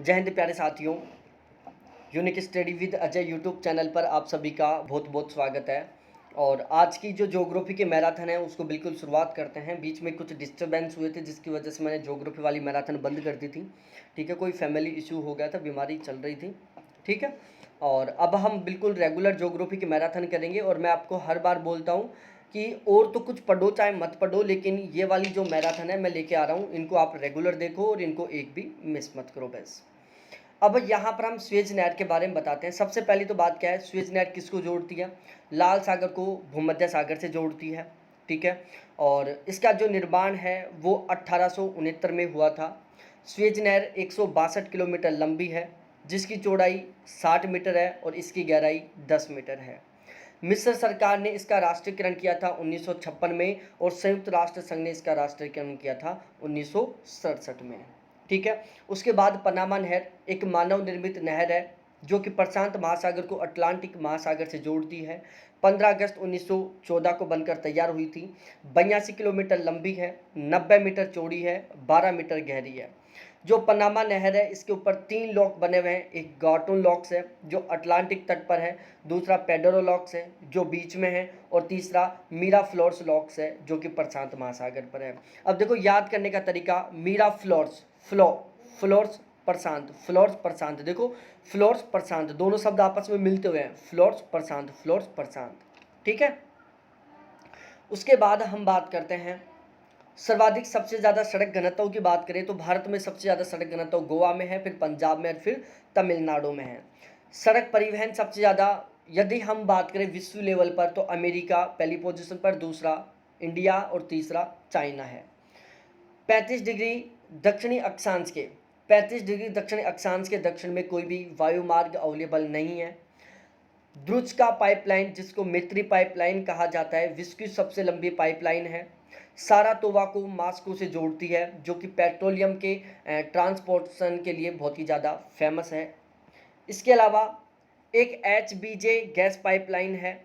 जय हिंद प्यारे साथियों। Unique study with Ajay YouTube channel पर आप सभी का बहुत बहुत स्वागत है। और आज की जो ज्योग्राफी के मैराथन है उसको बिल्कुल शुरुआत करते हैं। बीच में कुछ डिस्टर्बेंस हुए थे जिसकी वजह से मैंने ज्योग्राफी वाली मैराथन बंद कर दी थी। ठीक है, कोई फैमिली इशू हो गया था, बीमारी चल रही थी। ठीक है, और अब हम बिल्कुल रेगुलर ज्योग्राफी की मैराथन करेंगे। और मैं आपको हर बार बोलता हूँ कि और तो कुछ पढ़ो चाहे मत पढ़ो, लेकिन ये वाली जो मैराथन है मैं लेके आ रहा हूँ, इनको आप रेगुलर देखो और इनको एक भी मिस मत करो बस। अब यहाँ पर हम स्वेज नहर के बारे में बताते हैं। सबसे पहली तो बात क्या है, स्वेज नहर किसको जोड़ती है? लाल सागर को भूमध्य सागर से जोड़ती है। ठीक है, और इसका जो निर्माण है वो 1869 में हुआ था। स्वेज नहर 162 किलोमीटर लंबी है, जिसकी चौड़ाई 60 मीटर है और इसकी गहराई 10 मीटर है। मिस्र सरकार ने इसका राष्ट्रीयकरण किया था 1956 में, और संयुक्त राष्ट्र संघ ने इसका राष्ट्रीयकरण किया था 1967 में। ठीक है, उसके बाद पनामा नहर एक मानव निर्मित नहर है जो कि प्रशांत महासागर को अटलांटिक महासागर से जोड़ती है। 15 अगस्त 1914 को बनकर तैयार हुई थी। 82 किलोमीटर लंबी है, 90 मीटर चौड़ी है, 12 मीटर गहरी है। जो पनामा नहर है इसके ऊपर 3 लॉक बने हुए हैं। एक गार्टून लॉक्स है जो अटलांटिक तट पर है, दूसरा पेडरो लॉक्स है जो बीच में है, और तीसरा मीरा फ्लोर्स लॉक्स है जो कि प्रशांत महासागर पर है। अब देखो याद करने का तरीका, मीरा फ्लोर्स फ्लोर्स प्रशांत, फ्लोर्स प्रशांत। देखो फ्लोर्स प्रशांत दोनों शब्द आपस में मिलते हुए हैं, फ्लोर्स प्रशांत, फ्लोर्स प्रशांत। ठीक है, उसके बाद हम बात करते हैं सर्वाधिक सबसे ज़्यादा सड़क घनत्व की बात करें तो भारत में सबसे ज़्यादा सड़क घनत्व गोवा में है, फिर पंजाब में और फिर तमिलनाडु में है। सड़क परिवहन सबसे ज़्यादा यदि हम बात करें विश्व लेवल पर तो अमेरिका पहली पोजीशन पर, दूसरा इंडिया और तीसरा चाइना है। 35 डिग्री दक्षिणी अक्षांश के 35 डिग्री दक्षिणी अक्षांश के दक्षिण में कोई भी वायु मार्ग अवेलेबल नहीं है। द्रुज का पाइपलाइन जिसको मैत्री पाइपलाइन कहा जाता है विश्व की सबसे लंबी पाइपलाइन है। सारातोवा को मास्को से जोड़ती है जो कि पेट्रोलियम के ट्रांसपोर्टेशन के लिए बहुत ही ज़्यादा फेमस है। इसके अलावा एक HBJ गैस पाइपलाइन है।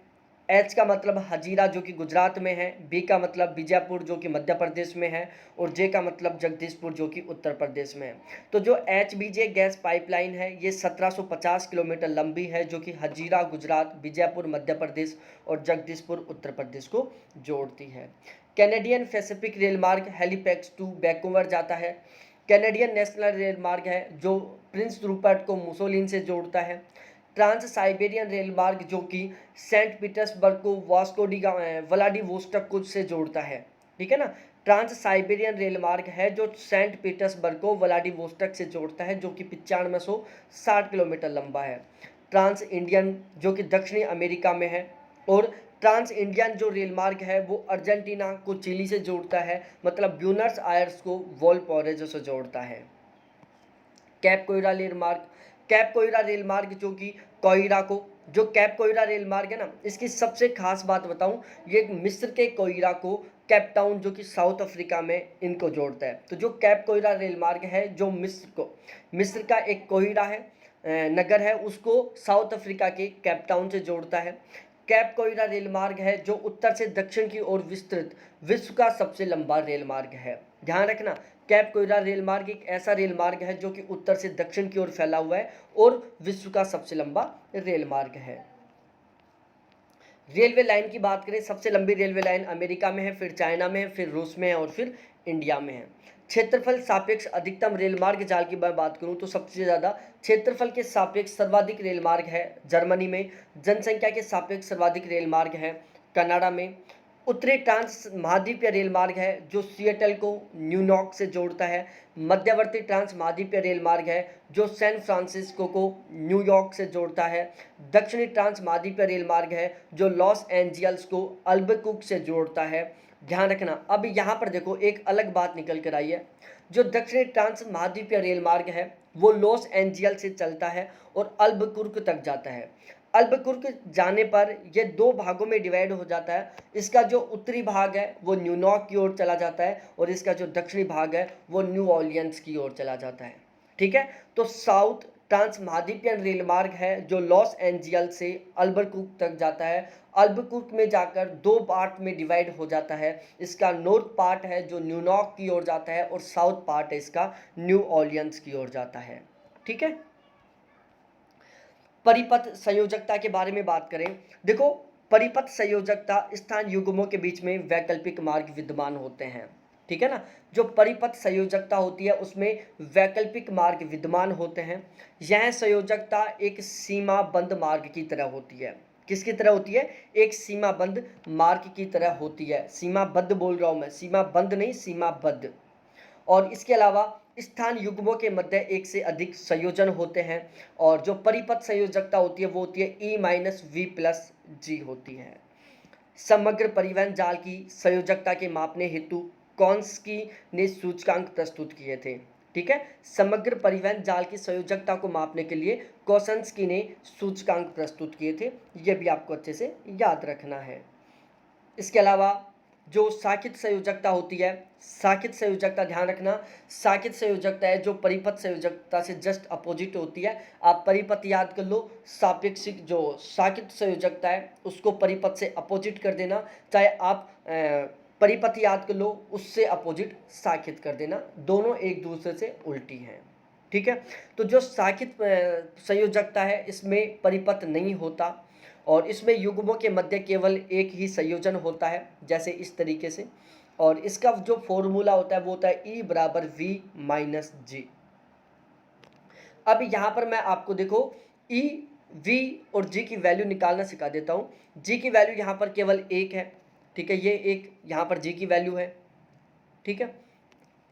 एच का मतलब हजीरा जो कि गुजरात में है, बी का मतलब बीजापुर जो कि मध्य प्रदेश में है, और जे का मतलब जगदीशपुर जो कि उत्तर प्रदेश में है। तो जो HBJ गैस पाइपलाइन है ये 1750 किलोमीटर लंबी है जो कि हजीरा गुजरात, बीजापुर मध्य प्रदेश और जगदीशपुर उत्तर प्रदेश को जोड़ती है। कैनेडियन पैसिफिक रेल मार्ग हेलीपैक्स टू वैंकूवर जाता है। कैनेडियन नेशनल रेल मार्ग है जो प्रिंस रूपर्ट को मुसोलिन से जोड़ता है। ट्रांस साइबेरियन रेल मार्ग जो कि सेंट पीटर्सबर्ग को वास्को डी व्लादिवोस्टोक से जोड़ता है। ठीक है ना, ट्रांस साइबेरियन रेल मार्ग है जो सेंट पीटर्सबर्ग को व्लादिवोस्टोक से जोड़ता है जो कि 9560 किलोमीटर लंबा है। ट्रांस इंडियन जो कि दक्षिणी अमेरिका में है, और ट्रांस इंडियन जो रेल मार्ग है वो अर्जेंटीना को चिली से जोड़ता है, मतलब ब्यूनस आयर्स को वोल्पराइजो से जोड़ता है। कैप कोयरा रेल मार्ग, कैप कोयरा रेल मार्ग जो कि कोयरा को, जो कैप कोयरा रेल मार्ग है ना, इसकी सबसे खास बात बताऊं, ये मिस्र के कोयरा को कैप टाउन जो कि साउथ अफ्रीका में इनको जोड़ता है। तो जो कैप कोयरा रेल मार्ग है जो मिस्र का एक कोयरा है नगर है, उसको साउथ अफ्रीका के कैप टाउन से जोड़ता है। कैप कोयरा रेल मार्ग है जो उत्तर से दक्षिण की ओर विस्तृत विश्व का सबसे लंबा रेल मार्ग है। ध्यान रखना, कैप कोयरा रेल मार्ग एक ऐसा रेल मार्ग है जो कि उत्तर से दक्षिण की ओर फैला हुआ है और विश्व का सबसे लंबा रेल मार्ग है। रेलवे लाइन की बात करें, सबसे लंबी रेलवे लाइन अमेरिका में है, फिर चाइना में है, फिर रूस में है और फिर इंडिया में है। क्षेत्रफल सापेक्ष अधिकतम रेल मार्ग जाल की मैं बात करूं तो सबसे ज़्यादा क्षेत्रफल के सापेक्ष सर्वाधिक रेल मार्ग है जर्मनी में। जनसंख्या के सापेक्ष सर्वाधिक रेल मार्ग है कनाडा में। उत्तरी ट्रांस महाद्वीपीय रेल मार्ग है जो सिएटल को न्यूयॉर्क से जोड़ता है। मध्यवर्ती ट्रांस महाद्वीपीय रेल मार्ग है जो सैन फ्रांसिस्को को न्यूयॉर्क से जोड़ता है। दक्षिणी ट्रांस महाद्वीपीय रेल मार्ग है जो लॉस एंजिल्स को अल्बुकर्क से जोड़ता है। ध्यान रखना, अब यहाँ पर देखो एक अलग बात निकल कर आई है। जो दक्षिणी ट्रांस महाद्वीपीय रेल मार्ग है वो लॉस एंजिल्स से चलता है और अल्बुकर्क तक जाता है। अल्बुकर्क जाने पर यह 2 भागों में डिवाइड हो जाता है। इसका जो उत्तरी भाग है वो न्यूयॉर्क की ओर चला जाता है और इसका जो दक्षिणी भाग है वो न्यू ऑरलियंस की ओर चला जाता है। ठीक है, तो साउथ ट्रांस महाद्वीपीय रेल मार्ग है जो लॉस एंजिल्स से अल्बुकर्क तक जाता है। अल्बुकर्क में जाकर 2 पार्ट में डिवाइड हो जाता है। इसका नॉर्थ पार्ट है जो न्यूयॉर्क की ओर जाता है और साउथ पार्ट है इसका न्यू ऑरलियंस की ओर जाता है। ठीक है। परिपथ संयोजकता के बारे में बात करें, देखो परिपथ संयोजकता स्थान युग्मों के बीच में वैकल्पिक मार्ग विद्यमान होते हैं, ठीक है ना। जो परिपथ संयोजकता होती है उसमें वैकल्पिक मार्ग विद्यमान होते हैं। यह संयोजकता एक सीमाबद्ध मार्ग की तरह होती है। किसकी तरह होती है? एक सीमाबद्ध मार्ग की तरह होती है। सीमाबद्ध बोल रहा हूं मैं, सीमाबद्ध नहीं, सीमाबद्ध। और इसके अलावा स्थान युग्मों के मध्य एक से अधिक संयोजन होते हैं। और जो परिपथ संयोजकता होती है वो होती है E माइनस वी प्लस जी होती है। समग्र परिवहन जाल की संयोजकता के मापने हेतु कॉन्स्की ने सूचकांक प्रस्तुत किए थे, ठीक है। समग्र परिवहन जाल की संयोजकता को मापने के लिए कोसंस्की ने सूचकांक प्रस्तुत किए थे, ये भी आपको अच्छे से याद रखना है। इसके अलावा जो साकित संयोजकता होती है, साकित संयोजकता ध्यान रखना, साकित संयोजकता है जो परिपथ संयोजकता से जस्ट अपोजिट होती है। आप परिपथ याद कर लो, सापेक्षिक जो साकित संयोजकता है उसको परिपथ से अपोजिट कर देना, चाहे आप परिपथ याद कर लो उससे अपोजिट साकित कर देना, दोनों एक दूसरे से उल्टी हैं, ठीक है। तो जो साकित संयोजकता है इसमें परिपथ नहीं होता और इसमें युग्मों के मध्य केवल एक ही संयोजन होता है, जैसे इस तरीके से। और इसका जो फॉर्मूला होता है वो होता है E बराबर वी माइनस जी। अब यहाँ पर मैं आपको देखो E, V और G की वैल्यू निकालना सिखा देता हूँ। G की वैल्यू यहाँ पर केवल एक है, ठीक है, ये एक यहाँ पर G की वैल्यू है, ठीक है,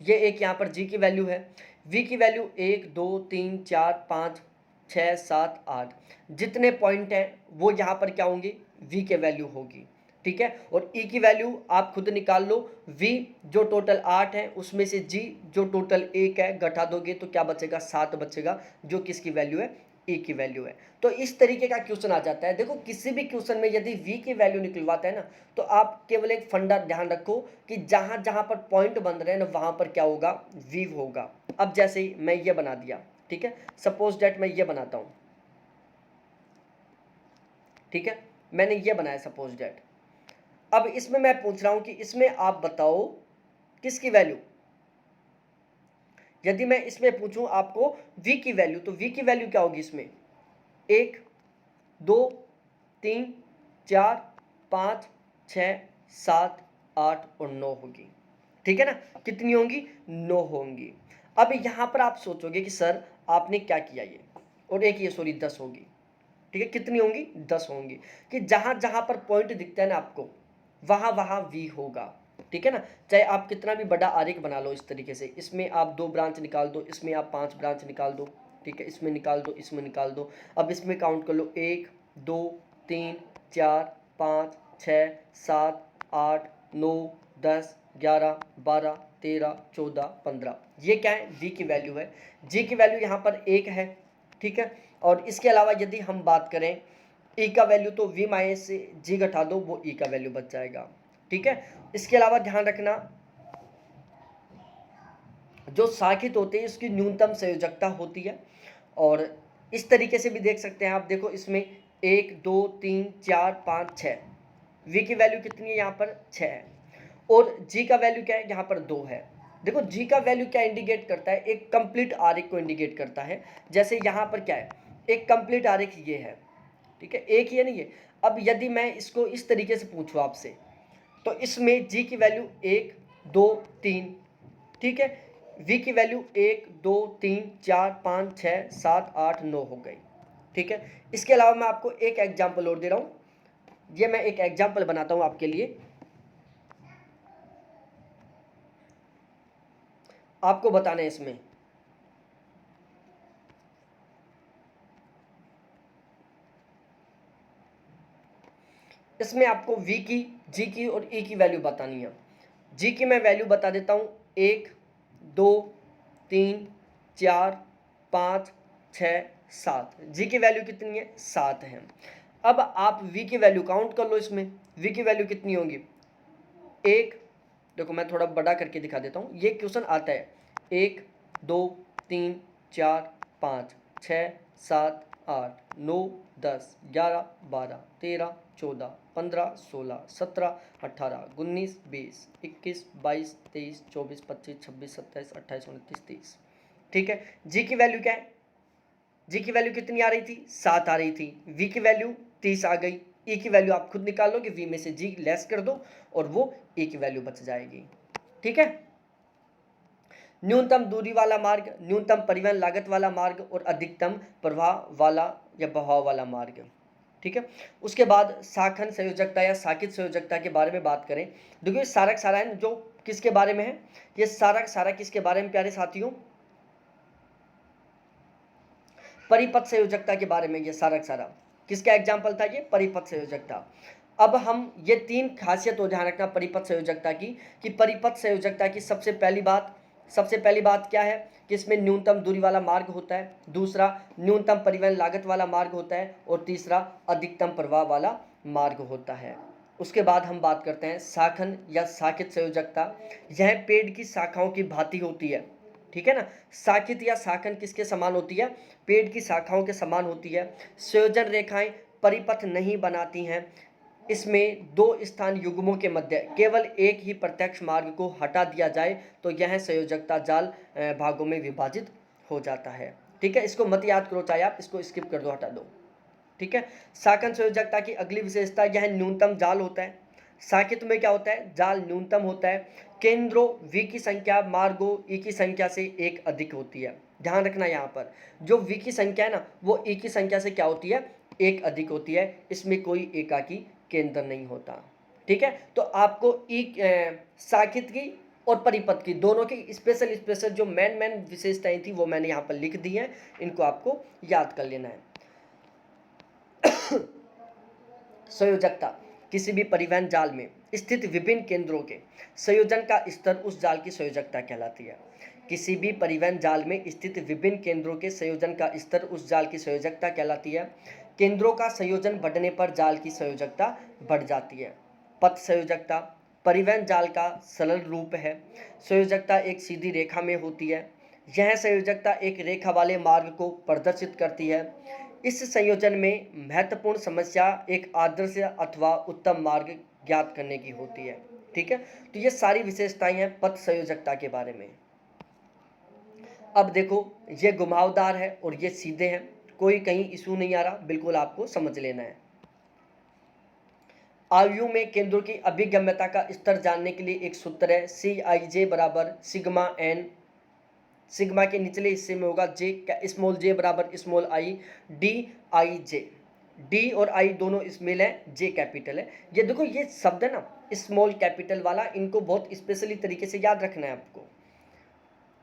ये एक यहाँ पर G की वैल्यू है। V की वैल्यू 1 2 3 4 5 6 7 8, जितने पॉइंट हैं वो यहाँ पर क्या होंगे? V के वैल्यू होगी, ठीक है। और E की वैल्यू आप खुद निकाल लो। V जो टोटल 8 है उसमें से G जो टोटल 1 है घटा दोगे तो क्या बचेगा? 7 बचेगा, जो किसकी वैल्यू है? E की वैल्यू है। तो इस तरीके का क्वेश्चन आ जाता है। देखो किसी भी क्वेश्चन में यदि V की वैल्यू निकलवाता है ना, तो आप केवल एक फंडा ध्यान रखो कि जहां जहां पर पॉइंट बन रहे हैं ना वहां पर क्या होगा? V होगा। अब जैसे ही मैं ये बना दिया, ठीक है, सपोज डेट मैं ये बनाता हूं, ठीक है, मैंने ये बनाया सपोज डेट। अब इसमें मैं पूछ रहा हूं कि इसमें आप बताओ किसकी वैल्यू। यदि मैं इसमें पूछूं आपको V की वैल्यू, तो V की वैल्यू क्या होगी इसमें? 1 2 3 4 5 6 7 8 और 9 होगी, ठीक है ना। कितनी होंगी? 9 होंगी। अब यहां पर आप सोचोगे कि सर आपने क्या किया ये, और एक ये सॉरी 10 होगी, ठीक है। कितनी होंगी? 10 होंगी। कि जहां जहां पर पॉइंट दिखता है ना आपको वहां वहां V होगा, ठीक है ना। चाहे आप कितना भी बड़ा आरेख बना लो इस तरीके से, इसमें आप 2 ब्रांच निकाल दो, इसमें आप 5 ब्रांच निकाल दो, ठीक है, इसमें निकाल दो, इसमें निकाल दो। अब इसमें काउंट कर लो 1 2 3 4 5 6 7 8 9 10 11 12 13 14 15, ये क्या है? V की वैल्यू है। G की वैल्यू यहाँ पर 1 है, ठीक है। और इसके अलावा यदि हम बात करें E का वैल्यू, तो V माइनस से G घटा दो, वो E का वैल्यू बच जाएगा, ठीक है। इसके अलावा ध्यान रखना जो साकित होते हैं इसकी न्यूनतम संयोजकता होती है। और इस तरीके से भी देख सकते हैं आप, देखो इसमें 1 2 3 4 5 6, V की वैल्यू कितनी है? यहाँ पर 6 है। और G का वैल्यू क्या है? यहाँ पर 2 है। देखो G का वैल्यू क्या इंडिकेट करता है? एक कंप्लीट आरेख को इंडिकेट करता है। जैसे यहाँ पर क्या है? एक कंप्लीट आरेख ये है, ठीक है, एक ही है नहीं है। अब यदि मैं इसको इस तरीके से पूछूं आपसे, तो इसमें G की वैल्यू 1 2 3, ठीक है, V की वैल्यू 1 2 3 4 5 6 7 8 9 हो गई, ठीक है। इसके अलावा मैं आपको एक एग्जाम्पल और दे रहा हूं, ये मैं एक एग्जाम्पल बनाता हूं आपके लिए, आपको बताना है इसमें। इसमें आपको V की, G की और E की वैल्यू बतानी है। G की मैं वैल्यू बता देता हूं, 1 2 3 4 5 6 7, G की वैल्यू कितनी है? 7 है। अब आप V की वैल्यू काउंट कर लो। इसमें V की वैल्यू कितनी होगी? 1, देखो मैं थोड़ा बड़ा करके दिखा देता हूँ, ये क्वेश्चन आता है 1 2 3 4 5 6 7 8 9 10 11 12 13 14 15 16 17 18 19 20 21 22 23 24 25 26 27 28 29 30, ठीक है। G की वैल्यू क्या है? जी की वैल्यू कितनी आ रही थी, 7 आ रही थी, वी की वैल्यू 30 आ गई, ई की वैल्यू आप खुद निकाल लो कि वी में से जी लेस कर दो और वो ई की वैल्यू बच जाएगी। ठीक है, न्यूनतम दूरी वाला मार्ग, न्यूनतम परिवहन लागत वाला मार्ग और अधिकतम प्रवाह वाला या बहाव वाला मार्ग। ठीक है, उसके बाद शाखन संयोजकता या साकित संयोजकता के बारे में बात करें। देखो ये सारा सारा है जो किसके बारे में है, ये सारा सारा किसके बारे में प्यारे साथियों, परिपथ संयोजकता के बारे में। ये सारा सारा किसका एग्जाम्पल था, ये परिपथ संयोजकता। अब हम ये तीन खासियत हो ध्यान रखना परिपथ संयोजकता की, कि परिपथ संयोजकता की सबसे पहली बात क्या है कि इसमें न्यूनतम दूरी वाला मार्ग होता है, दूसरा न्यूनतम परिवहन लागत वाला मार्ग होता है और तीसरा अधिकतम प्रवाह वाला मार्ग होता है। उसके बाद हम बात करते हैं शाखन या साकित संयोजकता। यह पेड़ की शाखाओं की भांति होती है। ठीक है ना, साकित या शाखन किसके समान होती है, पेड़ की शाखाओं के समान होती है। संयोजन रेखाएं परिपथ नहीं बनाती हैं। इसमें दो स्थान युग्मों के मध्य केवल एक ही प्रत्यक्ष मार्ग को हटा दिया जाए तो यह संयोजकता जाल भागों में विभाजित हो जाता है। ठीक है, इसको मत याद करो, चाहे आप इसको स्किप कर दो, हटा दो। ठीक है, शाखन संयोजकता की अगली विशेषता यह न्यूनतम जाल होता है। साकित में क्या होता है, जाल न्यूनतम होता है। केंद्रों वी की संख्या मार्गों ई की संख्या से एक अधिक होती है। ध्यान रखना यहाँ पर जो वी की संख्या है ना वो ई की संख्या से क्या होती है, एक अधिक होती है। इसमें कोई एकाकी केंद्र नहीं होता। ठीक है, तो आपको साकित की और परिपथ की दोनों की स्पेशल जो मेन विशेषताएं थी वो मैंने यहाँ पर लिख दी हैं, इनको आपको याद कर लेना है। संयोजकता किसी भी परिवहन जाल में स्थित विभिन्न केंद्रों के संयोजन का स्तर उस जाल की संयोजकता कहलाती है। किसी भी परिवहन जाल में स्थित विभिन्न केंद्रों के संयोजन का स्तर उस जाल की संयोजकता कहलाती है। केंद्रों का संयोजन बढ़ने पर जाल की संयोजकता बढ़ जाती है। पथ संयोजकता परिवहन जाल का सरल रूप है। संयोजकता एक सीधी रेखा में होती है। यह संयोजकता एक रेखा वाले मार्ग को प्रदर्शित करती है। इस संयोजन में महत्वपूर्ण समस्या एक आदर्श अथवा उत्तम मार्ग ज्ञात करने की होती है। ठीक है, तो ये सारी विशेषताएं हैं पथ संयोजकता के बारे में। अब देखो ये घुमावदार है और ये सीधे हैं, कोई कहीं इशू नहीं आ रहा, बिल्कुल आपको समझ लेना है। आयु में केंद्रों की अभिगम्यता का स्तर जानने के लिए एक सूत्र है, CIJ बराबर सिग्मा एन, सिग्मा के निचले हिस्से में होगा जे, स्मॉल जे बराबर small I D I J. D और आई दोनों स्मॉल है, जे कैपिटल है। ये देखो ये शब्द है ना स्मॉल कैपिटल वाला, इनको बहुत स्पेशली तरीके से याद रखना है आपको।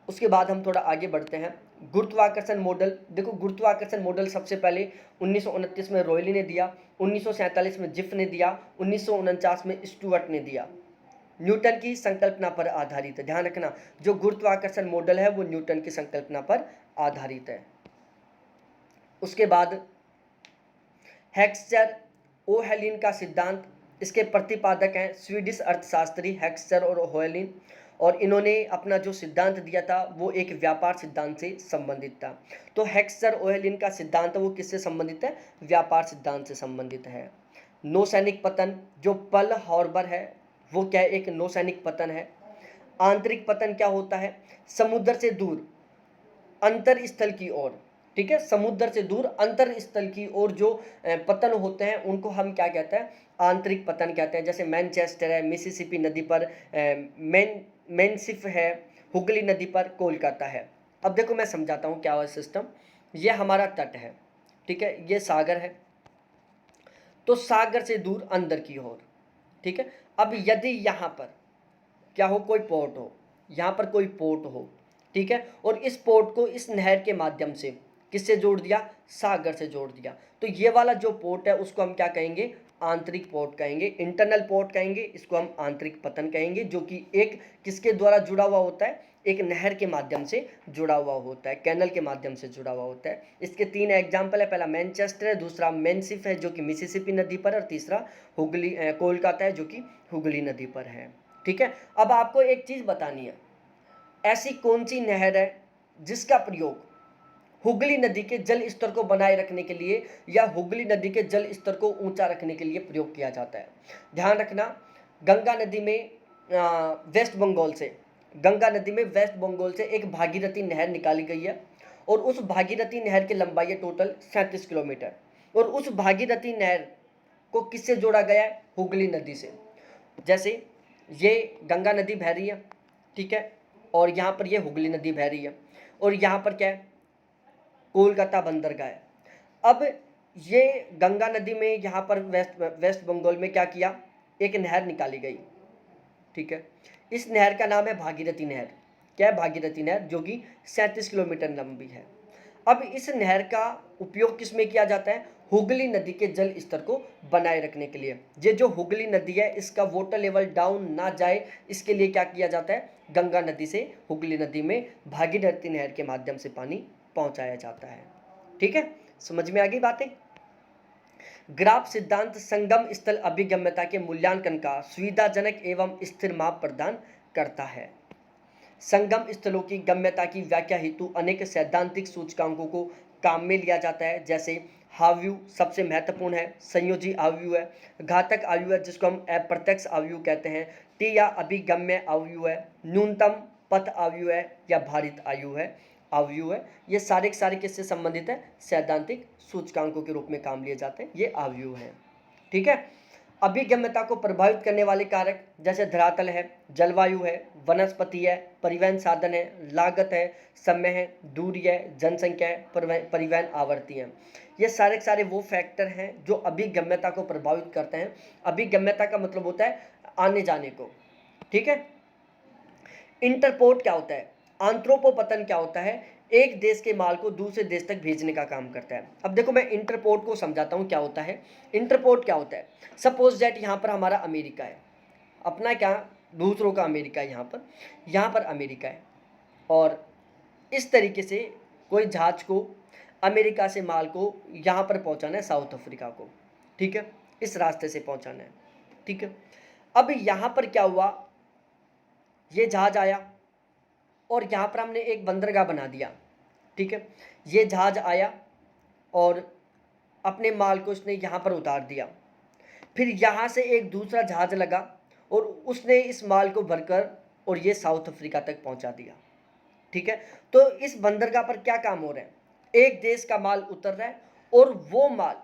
उसके बाद हम थोड़ा आगे बढ़ते हैं। गुरुत्वाकर्षण मॉडल, देखो गुरुत्वाकर्षण मॉडल सबसे पहले 1929 में रॉयली ने दिया, 1947 में जिफ ने दिया, 1949 में स्टुअर्ट ने दिया। न्यूटन की संकल्पना पर आधारित है। ध्यान रखना जो गुरुत्वाकर्षण मॉडल है वो न्यूटन की संकल्पना पर आधारित है। उसके बाद हेक्सचर ओहेलिन का सिद्धांत, इसके प्रतिपादक हैं स्वीडिश अर्थशास्त्री हेक्सचर और ओहेलिन, और इन्होंने अपना जो सिद्धांत दिया था वो एक व्यापार सिद्धांत से संबंधित था। तो हेक्सचर ओहेलिन का सिद्धांत वो किससे संबंधित है, व्यापार सिद्धांत से संबंधित है। नौसैनिक पतन जो पर्ल हार्बर है वो क्या है, एक नौसैनिक पतन है। आंतरिक पतन क्या होता है, समुद्र से दूर अंतर स्थल की ओर, ठीक है, समुद्र से दूर अंतर स्थल की ओर जो पतन होते हैं उनको हम क्या कहते हैं, आंतरिक पतन कहते हैं। जैसे मैनचेस्टर है मिसिसिपी नदी पर, मैनसिफ है हुगली नदी पर, कोलकाता है। अब देखो मैं समझाता हूँ क्या हुआ सिस्टम। ये हमारा तट है, ठीक है, ये सागर है, तो सागर से दूर अंदर की ओर, ठीक है। अब यदि यहाँ पर क्या हो, कोई पोर्ट हो, यहाँ पर कोई पोर्ट हो, ठीक है, और इस पोर्ट को इस नहर के माध्यम से किससे जोड़ दिया, सागर से जोड़ दिया, तो ये वाला जो पोर्ट है उसको हम क्या कहेंगे, आंतरिक पोर्ट कहेंगे, इंटरनल पोर्ट कहेंगे, इसको हम आंतरिक पतन कहेंगे, जो कि एक किसके द्वारा जुड़ा हुआ होता है, एक नहर के माध्यम से जुड़ा हुआ होता है, कैनल के माध्यम से जुड़ा हुआ होता है। इसके तीन एग्जाम्पल है, पहला मैनचेस्टर है, दूसरा मैनसिफ है जो कि मिसिसिपी नदी पर, और तीसरा हुगली कोलकाता है जो कि हुगली नदी पर है। ठीक है, अब आपको एक चीज़ बतानी है, ऐसी कौन सी नहर है जिसका प्रयोग हुगली नदी के जल स्तर को बनाए रखने के लिए या हुगली नदी के जल स्तर को ऊंचा रखने के लिए प्रयोग किया जाता है। ध्यान रखना, गंगा नदी में वेस्ट बंगाल से एक भागीरथी नहर निकाली गई है, और उस भागीरथी नहर की लंबाई है टोटल 37 किलोमीटर। और उस भागीरथी नहर को किससे जोड़ा गया है? हुगली नदी से। जैसे ये गंगा नदी बह रही है, ठीक है, और यहाँ पर ये हुगली नदी बह रही है, और यहाँ पर क्या है? कोलकाता बंदरगाह है। अब ये गंगा नदी में यहाँ पर वेस्ट बंगाल में क्या किया? एक नहर निकाली गई, ठीक है। इस नहर का नाम है भागीरथी नहर। क्या है? भागीरथी नहर, जो कि 37 किलोमीटर लंबी है। अब इस नहर का उपयोग किस में किया जाता है? हुगली नदी के जल स्तर को बनाए रखने के लिए। ये जो हुगली नदी है, इसका वाटर लेवल डाउन ना जाए, इसके लिए क्या किया जाता है? गंगा नदी से हुगली नदी में भागीरथी नहर के माध्यम से पानी पहुंचाया जाता है। ठीक है, समझ में आ गई बातें? ग्राफ सिद्धांत संगम स्थल अभिगम्यता के मूल्यांकन का सुविधाजनक एवं स्थिर माप प्रदान करता है। संगम स्थलों की गम्यता की व्याख्या हेतु अनेक सैद्धांतिक सूचकांकों को काम में लिया जाता है। जैसे आयु सबसे महत्वपूर्ण है, संयोजी आयु है, घातक आयु है जिसको हम अप्रत्यक्ष आयु कहते हैं, टी या अभिगम्य आयु है, न्यूनतम पथ आयु है या भारित आयु है। ये सारे के सारे किससे संबंधित है? सैद्धांतिक सूचकांकों के रूप में काम लिए जाते हैं, ये आयु है। ठीक है। अभिगम्यता को प्रभावित करने वाले कारक जैसे धरातल है, जलवायु है, वनस्पति है, परिवहन साधन है, लागत है, समय है, दूरी है, जनसंख्या है, परिवहन आवृत्ति है। ये सारे के सारे वो फैक्टर हैं जो अभिगम्यता को प्रभावित करते हैं। अभिगम्यता का मतलब होता है आने जाने को। ठीक है। इंटरपोर्ट क्या होता है? आंत्रोपोपतन क्या होता है? एक देश के माल को दूसरे देश तक भेजने का काम करता है। अब देखो मैं इंटरपोर्ट को समझाता हूँ क्या होता है। इंटरपोर्ट क्या होता है? सपोज दैट यहाँ पर हमारा अमेरिका है, अपना क्या, दूसरों का अमेरिका है, यहाँ पर अमेरिका है, और इस तरीके से कोई जहाज को अमेरिका से माल को यहाँ पर पहुँचाना है, साउथ अफ्रीका को। ठीक है, इस रास्ते से पहुँचाना है। ठीक है। अब यहाँ पर क्या हुआ? ये जहाज आया और यहाँ पर हमने एक बंदरगाह बना दिया। ठीक है। ये जहाज आया और अपने माल को इसने यहाँ पर उतार दिया। फिर यहाँ से एक दूसरा जहाज लगा और उसने इस माल को भरकर और ये साउथ अफ्रीका तक पहुँचा दिया। ठीक है। तो इस बंदरगाह पर क्या काम हो रहा है? एक देश का माल उतर रहा है और वो माल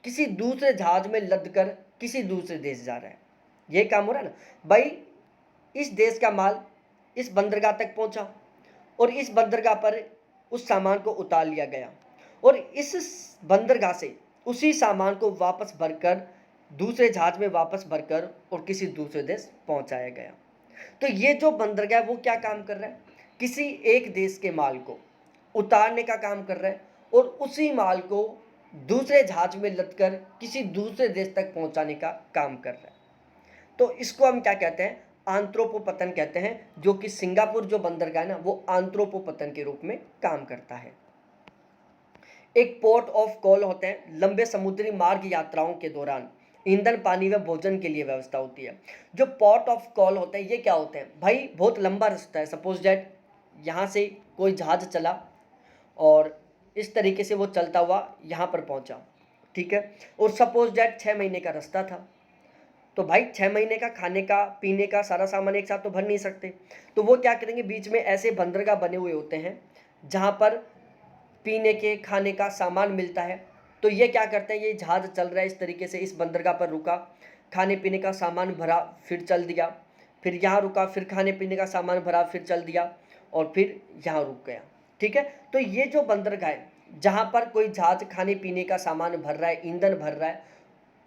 किसी दूसरे जहाज में लद कर किसी दूसरे देश जा रहा है। ये काम हो रहा है ना भाई। इस देश का माल इस बंदरगाह तक पहुंचा और इस बंदरगाह पर उस सामान को उतार लिया गया और इस बंदरगाह से उसी सामान को वापस भरकर दूसरे जहाज में वापस भरकर और किसी दूसरे देश पहुंचाया गया। तो ये जो बंदरगाह है वो क्या काम कर रहा है? किसी एक देश के माल को उतारने का काम कर रहा है और उसी माल को दूसरे जहाज में लदकर किसी दूसरे देश तक पहुंचाने का काम कर रहा है। तो इसको हम क्या कहते हैं? आंत्रोपोपतन कहते हैं, जो कि सिंगापुर जो बंदरगाह है ना, वो आंत्रोपोपतन के रूप में काम करता है। एक पोर्ट ऑफ कॉल होते हैं, लंबे समुद्री मार्ग यात्राओं के दौरान ईंधन, पानी व भोजन के लिए व्यवस्था होती है। जो पोर्ट ऑफ कॉल होते हैं ये क्या होते हैं भाई? बहुत लंबा रास्ता है। सपोज दैट यहाँ से कोई जहाज चला और इस तरीके से वो चलता हुआ यहाँ पर पहुँचा। ठीक है। और सपोज दैट 6 महीने का रास्ता था, तो भाई 6 महीने का खाने का पीने का सारा सामान एक साथ तो भर नहीं सकते। तो वो क्या करेंगे? बीच में ऐसे बंदरगाह बने हुए होते हैं जहाँ पर पीने के खाने का सामान मिलता है। तो ये क्या करते हैं? ये जहाज चल रहा है इस तरीके से, इस बंदरगाह पर रुका, खाने पीने का सामान भरा, फिर चल दिया, फिर यहाँ रुका, फिर खाने पीने का सामान भरा, फिर चल दिया और फिर यहाँ रुक गया। ठीक है। तो ये जो बंदरगाह है जहाँ पर कोई जहाज खाने पीने का सामान भर रहा है, ईंधन भर रहा है,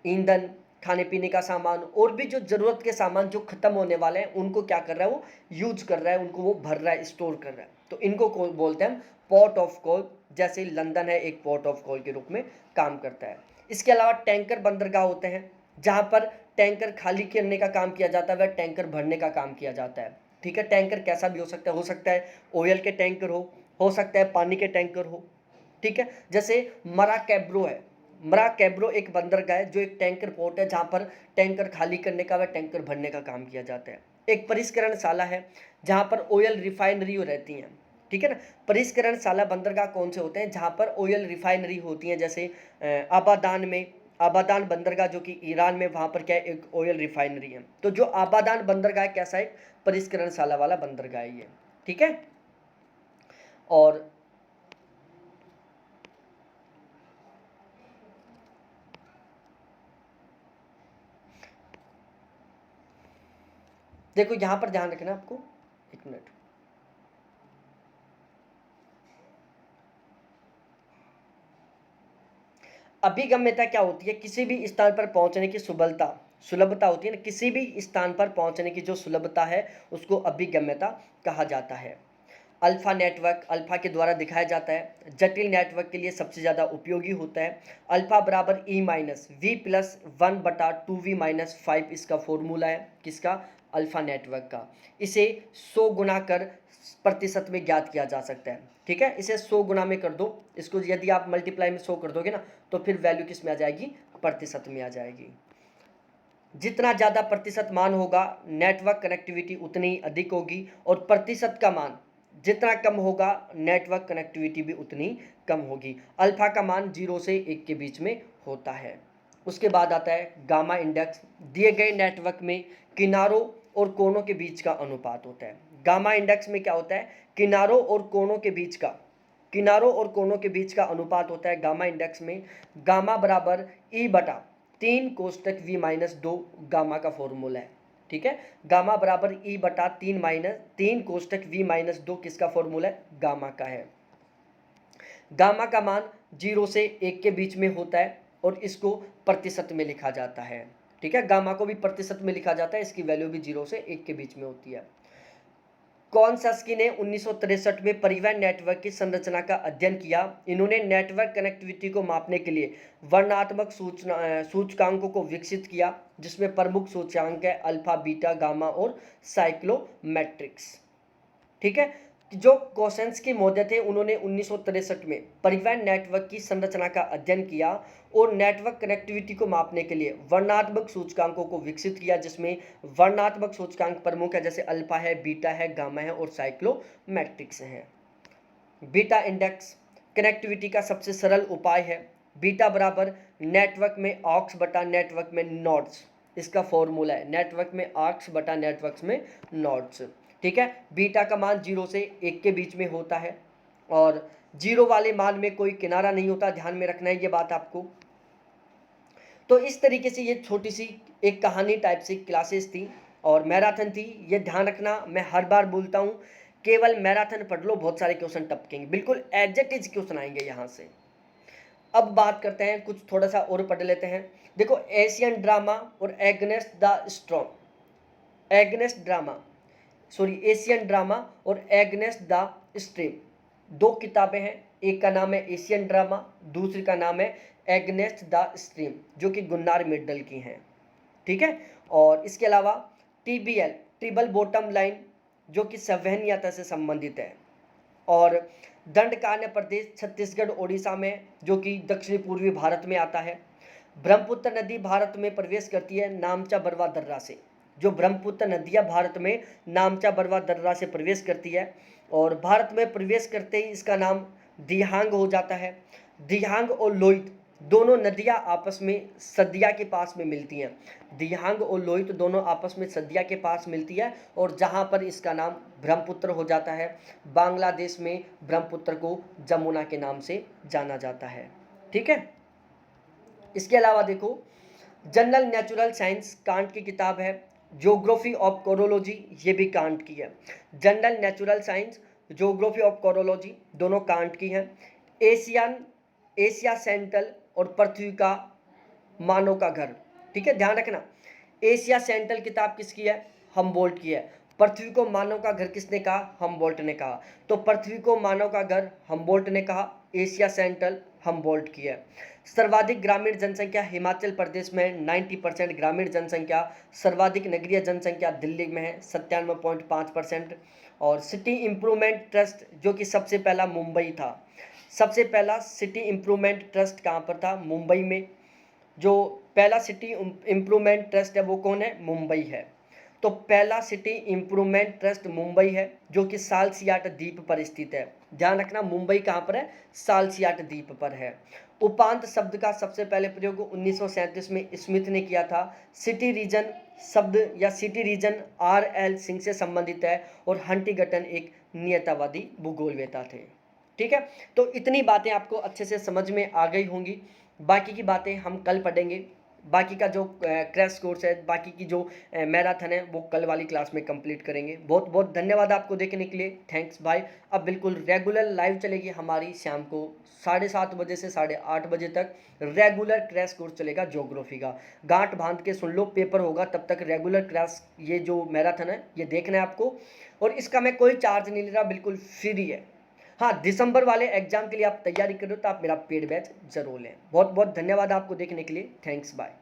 ईंधन, खाने पीने का सामान और भी जो ज़रूरत के सामान जो ख़त्म होने वाले हैं उनको क्या कर रहा है? वो यूज कर रहा है, उनको वो भर रहा है, स्टोर कर रहा है। तो इनको बोलते हैं पोर्ट ऑफ कॉल। जैसे लंदन है, एक पोर्ट ऑफ कॉल के रूप में काम करता है। इसके अलावा टैंकर बंदरगाह होते हैं जहाँ पर टैंकर खाली करने का काम किया जाता है व टैंकर भरने का काम किया जाता है। ठीक है। टैंकर कैसा भी हो सकता है ऑयल के टैंकर हो सकता है पानी के टैंकर हो। ठीक है। जैसे मराकैब्रो है, मराकैब्रो एक बंदरगाह है जो एक टैंकर पोर्ट है जहाँ पर टैंकर खाली करने का व टैंकर भरने का काम किया जाता है। एक परिष्करणशाला है जहाँ पर ऑयल रिफाइनरी रहती हैं। ठीक है ना। परिष्करणशाला बंदरगाह कौन से होते हैं? जहाँ पर ऑयल रिफाइनरी होती हैं। जैसे आबादान में, आबादान बंदरगाह जो कि ईरान में, वहाँ पर क्या है? एक ऑयल रिफाइनरी है। तो जो आबादान बंदरगाह कैसा है? परिष्करणशाला वाला बंदरगाह है ये। ठीक है। और देखो यहाँ पर ध्यान रखना आपको, एक मिनट। अभिगम्यता क्या होती है? किसी भी स्थान पर पहुंचने की सुलभता होती है ना, किसी भी स्थान पर पहुंचने की जो सुलभता है उसको अभिगम्यता कहा जाता है। अल्फा नेटवर्क अल्फा के द्वारा दिखाया जाता है, जटिल नेटवर्क के लिए सबसे ज़्यादा उपयोगी होता है। अल्फा बराबर E minus we plus 1/2v-5 इसका फॉर्मूला है, किसका? अल्फा नेटवर्क का। इसे 100 गुना कर प्रतिशत में ज्ञात किया जा सकता है। ठीक है, इसे 100 गुना में कर दो, इसको यदि आप मल्टीप्लाई में 100 कर दोगे ना तो फिर वैल्यू किस में आ जाएगी? प्रतिशत में आ जाएगी। जितना ज़्यादा प्रतिशत मान होगा नेटवर्क कनेक्टिविटी उतनी अधिक होगी, और प्रतिशत का मान जितना कम होगा नेटवर्क कनेक्टिविटी भी उतनी कम होगी। अल्फा का मान 0 से 1 के बीच में होता है। उसके बाद आता है गामा इंडेक्स। दिए गए नेटवर्क में किनारों और कोनों के बीच का अनुपात होता है। गामा इंडेक्स में क्या होता है? किनारों और कोनों के बीच का अनुपात होता है गामा इंडेक्स में। गामा बराबर E/3 कोष्टक V-2 गामा का फॉर्मूला है। ठीक है, गामा बराबर E/3 कोष्टक V-2 किसका फॉर्मूला है? गामा का है। गामा का मान 0 से 1 के बीच में होता है और इसको प्रतिशत में लिखा जाता है। ठीक है, गामा को भी प्रतिशत में लिखा जाता है, इसकी वैल्यू भी 0 से 1 के बीच में होती है। कॉनसस्की ने 1963 में परिवहन नेटवर्क की संरचना का अध्ययन किया। इन्होंने नेटवर्क कनेक्टिविटी को मापने के लिए वर्णनात्मक सूचकांकों को विकसित किया, जिसमें प्रमुख सूचकांक है अल्फा, बीटा, गामा और साइक्लोमेट्रिक्स। ठीक है, जो कोसेंस्की महोदय थे उन्होंने 1963 में परिवहन नेटवर्क की संरचना का अध्ययन किया और नेटवर्क कनेक्टिविटी को मापने के लिए वर्णनात्मक सूचकांकों को विकसित किया, जिसमें वर्णनात्मक सूचकांक प्रमुख है, जैसे अल्फा है, बीटा है, गामा है और साइक्लोमेट्रिक्स है। बीटा इंडेक्स कनेक्टिविटी का सबसे सरल उपाय है। बीटा बराबर नेटवर्क में ऑक्स बटा नेटवर्क में नोड्स, इसका फॉर्मूला है नेटवर्क में ऑक्स बटा नेटवर्क में नोड्स। ठीक है, बीटा का मान 0 से 1 के बीच में होता है और 0 वाले मान में कोई किनारा नहीं होता, ध्यान में रखना है ये बात आपको। तो इस तरीके से ये छोटी सी एक कहानी टाइप से क्लासेस थी और मैराथन थी। ये ध्यान रखना, मैं हर बार बोलता हूँ, केवल मैराथन पढ़ लो, बहुत सारे क्वेश्चन टपकेंगे, बिल्कुल एग्जैक्ट क्वेश्चन आएंगे यहाँ से। अब बात करते हैं, कुछ थोड़ा सा और पढ़ लेते हैं। देखो, एशियन ड्रामा और एशियन ड्रामा और एग्नेस्ट द स्ट्रीम, दो किताबें हैं। एक का नाम है एशियन ड्रामा, दूसरी का नाम है एग्नेस्ट द स्ट्रीम, जो कि गुन्नार मिड्डल की हैं। ठीक है, और इसके अलावा TBL ट्रिबल बॉटम लाइन, जो कि संवहनीयता से संबंधित है, और दंडकारण्य प्रदेश छत्तीसगढ़ ओडिशा में, जो कि दक्षिणी पूर्वी भारत में आता है। ब्रह्मपुत्र नदी भारत में प्रवेश करती है नामचा बरवा दर्रा से। जो ब्रह्मपुत्र नदियाँ भारत में नामचा बरवा दर्रा से प्रवेश करती है और भारत में प्रवेश करते ही इसका नाम दिहांग हो जाता है। दिहांग और लोहित दोनों नदियाँ आपस में सदिया के पास में मिलती हैं। दिहांग और लोहित दोनों आपस में सदिया के पास मिलती है और जहाँ पर इसका नाम ब्रह्मपुत्र हो जाता है। बांग्लादेश में ब्रह्मपुत्र को जमुना के नाम से जाना जाता है। ठीक है, इसके अलावा देखो, जनरल नेचुरल साइंस कांट की किताब है। ज्योग्राफी ऑफ कोरोलॉजी, ये भी कांट की है। General natural science, geography of chorology दोनों कांट की हैं। एशिया सेंट्रल और पृथ्वी का मानव का घर। ठीक है, ध्यान रखना, एशिया सेंट्रल किताब किसकी है? हमबोल्ट की है। पृथ्वी को मानव का घर किसने कहा? हमबोल्ट ने कहा। तो पृथ्वी को मानव का घर हमबोल्ट ने कहा, एशिया सेंट्रल हमबोल्ट की है। सर्वाधिक ग्रामीण जनसंख्या हिमाचल प्रदेश में 90% ग्रामीण जनसंख्या। सर्वाधिक नगरीय जनसंख्या दिल्ली में है 97.5%। और सिटी इम्प्रूवमेंट ट्रस्ट, जो कि सबसे पहला मुंबई था, सबसे पहला सिटी इम्प्रूवमेंट ट्रस्ट कहाँ पर था? मुंबई में। जो पहला सिटी इम्प्रूवमेंट ट्रस्ट है वो कौन है? मुंबई है। तो पहला सिटी इम्प्रूवमेंट ट्रस्ट मुंबई है, जो कि सालसियाट द्वीप पर स्थित है। ध्यान रखना, मुंबई कहाँ पर है? सालसियाट द्वीप पर है। उपांत शब्द का सबसे पहले प्रयोग 1937 में स्मिथ ने किया था। सिटी रीजन शब्द या सिटी रीजन RL सिंह से संबंधित है और हंटिंगटन एक नियतवादी भूगोलवेता थे। ठीक है, तो इतनी बातें आपको अच्छे से समझ में आ गई होंगी। बाकी की बातें हम कल पढ़ेंगे। बाकी का जो क्रैश कोर्स है, बाकी की जो मैराथन है वो कल वाली क्लास में कंप्लीट करेंगे। बहुत बहुत धन्यवाद आपको देखने के लिए, थैंक्स भाई। अब बिल्कुल रेगुलर लाइव चलेगी हमारी शाम को 7:30 बजे से 8:30 बजे तक रेगुलर क्रैश कोर्स चलेगा ज्योग्राफी का। गांठ बांध के सुन लो, पेपर होगा तब तक रेगुलर क्रैश, ये जो मैराथन है ये देखना है आपको, और इसका मैं कोई चार्ज नहीं ले रहा, बिल्कुल फ्री है। हाँ, दिसंबर वाले एग्जाम के लिए आप तैयारी कर रहे हो तो आप मेरा पेड बैच जरूर लें। बहुत बहुत धन्यवाद आपको देखने के लिए, थैंक्स बाय।